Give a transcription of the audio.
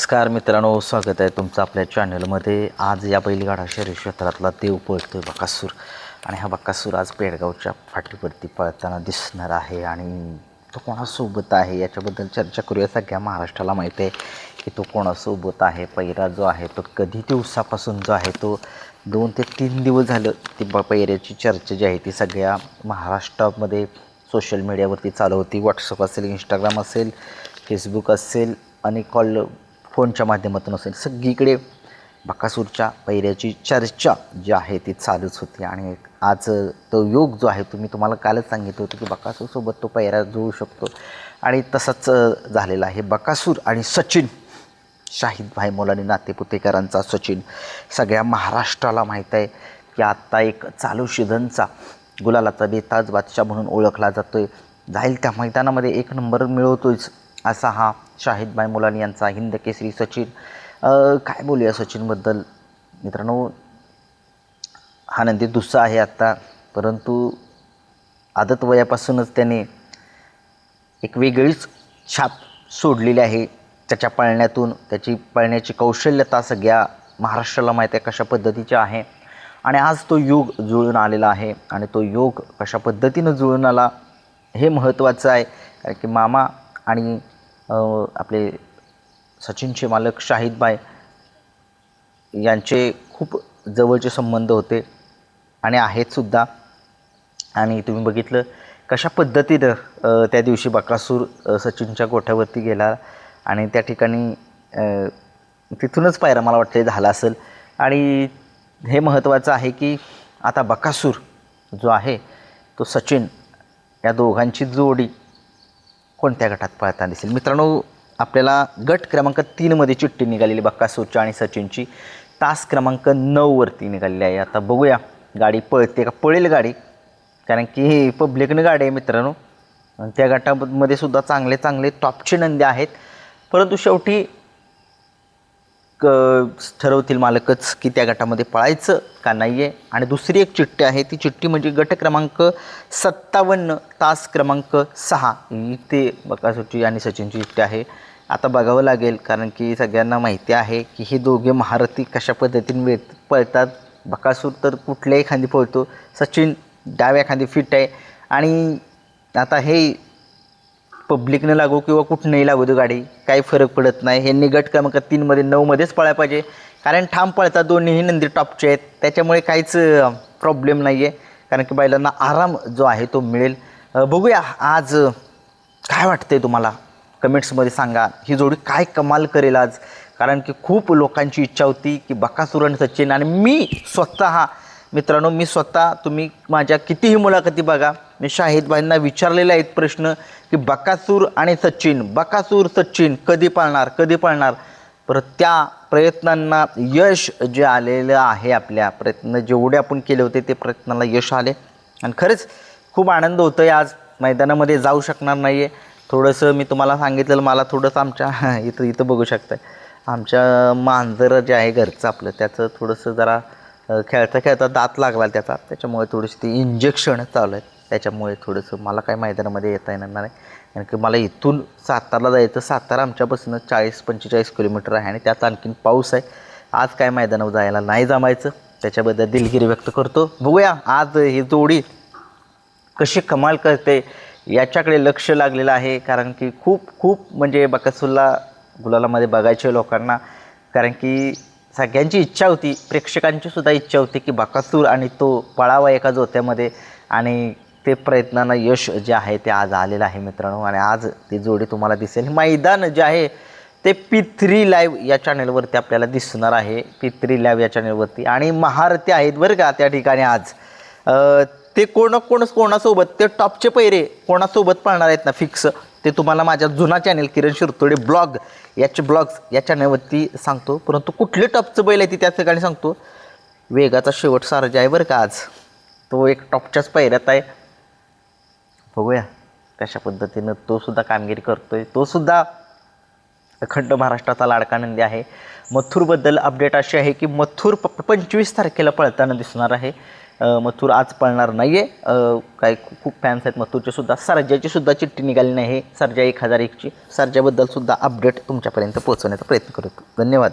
नमस्कार मित्रांनो, स्वागत आहे तुमचं आपल्या चॅनलमध्ये. आज या बैलगाडा शर्यत क्षेत्रातला देव पळतोय बकासूर. आणि हा बकासूर आज पेडगावच्या फाटीवरती पळताना दिसणार आहे. आणि तो कोणासोबत आहे याच्याबद्दल चर्चा करूया. सगळ्या महाराष्ट्राला माहिती आहे की तो कोणासोबत आहे. पहिरा जो आहे तो कधी दिवसापासून जो आहे तो 2 ते 3 दिवस झालं ती पहिऱ्याची चर्चा जी आहे ती सगळ्या महाराष्ट्रामध्ये सोशल मीडियावरती चालू होती. व्हॉट्सअप असेल, इंस्टाग्राम असेल, फेसबुक असेल आणि फोनच्या माध्यमातून असेल, सगळीकडे बकासूरच्या पहिऱ्याची चर्चा जी आहे ती चालूच होती. आणि आज तो योग जो आहे मी तुम्हाला कालच सांगितलं होतं की बकासूरसोबत तो पहिरा जुळू शकतो आणि तसंच झालेला आहे. बकासूर आणि सचिन, शाहिद भाई मोलानी नातेपुतेकरांचा सचिन सगळ्या महाराष्ट्राला माहीत आहे की आत्ता एक चालू सीझनचा गुलालाचा बेताज बादशाह म्हणून ओळखला जातो आहे. जाईल त्या मैदानामध्ये 1 नंबर मिळवतोच असा हा शाहिद भाई मोलानी यांचा हिंद केसरी सचिन. काय बोलूया सचिनबद्दल मित्रांनो. हा नंदी दुसरा आहे आत्ता, परंतु आदत वयापासूनच त्याने एक वेगळीच छाप सोडलेली आहे. त्याच्या पळण्यातून त्याची पळण्याची कौशल्यता सगळ्या महाराष्ट्राला माहीत आहे कशा पद्धतीची आहे. आणि आज तो योग जुळून आलेला आहे. आणि तो योग कशा पद्धतीनं जुळून आला हे महत्त्वाचं आहे. कारण की मामा आणि आपले सचिनचे मालक शाहिद भाई यांचे खूप जवळचे संबंध होते आणि आहेतसुद्धा. आणि तुम्ही बघितलं कशा पद्धतीनं त्या दिवशी बकासूर सचिनच्या गोठ्यावरती गेला आणि त्या ठिकाणी तिथूनच पायरा मला वाटतं झाला असेल. आणि हे महत्त्वाचं आहे की आता बकासूर जो आहे तो सचिन या दोघांची जोडी कोणत्या गटात पळताना दिसेल. मित्रांनो, आपल्याला गट क्रमांक 3मध्ये चिठ्ठी निघालेली बकासूरची आणि सचिनची तास क्रमांक 9वरती निघालेली आहे. आता बघूया गाडी पळते का, पळेल गाडी, कारण की ही पब्लिकनं गाडी आहे मित्रांनो. त्या गटामध्ये सुद्धा चांगले चांगले टॉपचे नंदी आहेत, परंतु शेवटी ठरवतील मालकच की त्या गटामध्ये पळायचं का नाही आहे. आणि दुसरी एक चिठ्ठी आहे, ती चिठ्ठी म्हणजे गट क्रमांक 57 तास क्रमांक 6 इथे बकासूरची आणि सचिनची चिठ्ठी आहे. आता बघावं लागेल, कारण की सगळ्यांना माहिती आहे की हे दोघे महारथी कशा पद्धतीने पळतात. बकासूर तर कुठल्याही खांदी पळतो, सचिन डाव्या खांदी फिट आहे. आणि आता हे पब्लिकनं लागू किंवा कुठनंही लागू दे गाडी, काही फरक पडत नाही. हे गट क्रमांक 3मध्ये 9मध्येच पळायला पाहिजे, कारण ठाम पळतात. दोन्हीही नंदी टॉपचे आहेत, त्याच्यामुळे काहीच प्रॉब्लेम नाही आहे. कारण की बैलांना आराम जो आहे तो मिळेल. बघूया आज काय वाटतंय तुम्हाला, कमेंट्समध्ये सांगा. ही जोडी काय कमाल करेल आज, कारण की खूप लोकांची इच्छा होती की बकासूर आणि सचिन. आणि मी स्वतः मित्रांनो, तुम्ही माझ्या कितीही मुलाखती बघा, मी शाहिद भाईंना विचारलेले आहेत प्रश्न की बकासूर आणि सचिन, बकासूर सचिन कधी पळणार. परत त्या प्रयत्नांना यश जे आलेलं आहे, आपल्या प्रयत्न जेवढे आपण केले होते ते प्रयत्नाला यश आले. आणि खरंच खूप आनंद होतो आहे. आज मैदानामध्ये जाऊ शकणार नाही आहे. थोडंसं मी तुम्हाला सांगितलेलं, मला थोडंसं आमच्या इथं बघू शकता, आमच्या मांजर जे आहे घरचं आपलं, त्याचं थोडंसं जरा खेळता दात लागला त्याच्यामुळे थोडीशी ती इंजेक्शन चालू आहे. त्याच्यामुळे थोडंसं मला काय मैदानामध्ये येता येणार नाही, कारण की मला इथून सातारला जायचं. सातारा आमच्यापासून 40-45 किलोमीटर आहे आणि त्यात आणखीन पाऊस आहे. आज काय मैदानावर जायला नाही जमायचं, त्याच्याबद्दल दिलगिरी व्यक्त करतो. बघूया आज ही जोडी कशी कमाल करते याच्याकडे लक्ष लागलेलं आहे. कारण की खूप म्हणजे बकासूरला गुलालामध्ये बघायचे लोकांना, कारण की सगळ्यांची इच्छा होती, प्रेक्षकांची सुद्धा इच्छा होती की बकासूर आणि तो पळावा एका जोत्यामध्ये. आणि ते प्रयत्नांना यश जे आहे ते आज आलेलं आहे मित्रांनो. आणि आज ती जोडी तुम्हाला दिसेल. मैदान जे आहे ते P3 लाईव्ह या चॅनलवरती आपल्याला दिसणार आहे, P3 लाईव्ह या चॅनलवरती. आणि महारथी आहेत बरं का त्या ठिकाणी आज. ते कोणासोबत, ते टॉपचे पैरे कोणासोबत पळणार आहेत ना फिक्स, ते तुम्हाला माझ्या जुना चॅनल किरण शिरतोडे ब्लॉग्स या चॅनलवरती सांगतो. परंतु कुठले टॉपचं बैल आहे ती त्या ठिकाणी सांगतो. वेगाचा शेवट सारजा आहे बरं का आज, तो एक टॉपच्याच पैऱ्यात आहे. बघूया कशा पद्धतीनं तो सुद्धा कामगिरी करतोय. तो सुद्धा अखंड महाराष्ट्राचा लाडका नंदी आहे. मथुरबद्दल अपडेट अशी आहे की मथुर 25 तारखेला पळताना दिसणार आहे. मथुर आज पळणार नाही आहे. काही खूप फॅन्स आहेत मथुरचे सुद्धा. सर्जाची सुद्धा चिठ्ठी निघाली नाही, सर्जा 1001ची. सर्जाबद्दल सुद्धा अपडेट तुमच्यापर्यंत पोहोचवण्याचा प्रयत्न करतो. धन्यवाद.